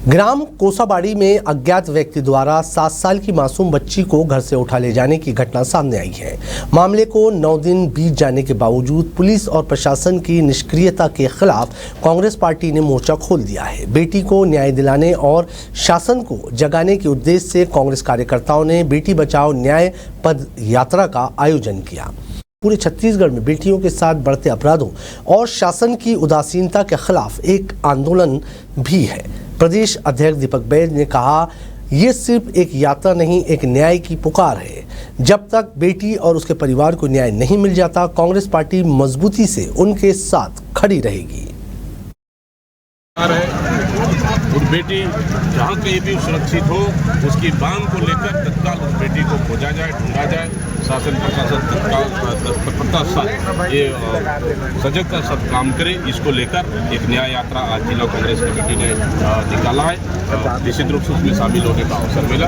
ग्राम कोसाबाड़ी में अज्ञात व्यक्ति द्वारा 7 साल की मासूम बच्ची को घर से उठा ले जाने की घटना सामने आई है। मामले को 9 दिन बीत जाने के बावजूद पुलिस और प्रशासन की निष्क्रियता के खिलाफ कांग्रेस पार्टी ने मोर्चा खोल दिया है। बेटी को न्याय दिलाने और शासन को जगाने के उद्देश्य से कांग्रेस कार्यकर्ताओं ने बेटी बचाओ न्याय पद यात्रा का आयोजन किया। पूरे छत्तीसगढ़ में बेटियों के साथ बढ़ते अपराधों और शासन की उदासीनता के खिलाफ एक आंदोलन भी है। प्रदेश अध्यक्ष दीपक बैज ने कहा, ये सिर्फ एक यात्रा नहीं, एक न्याय की पुकार है। जब तक बेटी और उसके परिवार को न्याय नहीं मिल जाता, कांग्रेस पार्टी मजबूती से उनके साथ खड़ी रहेगी। और बेटी जहाँ कहीं भी सुरक्षित हो, उसकी मांग को लेकर तत्काल उस बेटी को खोजा जाए, ढूंढा जाए। शासन प्रशासन तत्काल ये सजगता सब काम करे। इसको लेकर एक न्याय यात्रा आज जिला कांग्रेस कमेटी ने निकाला है। निश्चित रूप से उसमें शामिल होने का अवसर मिला।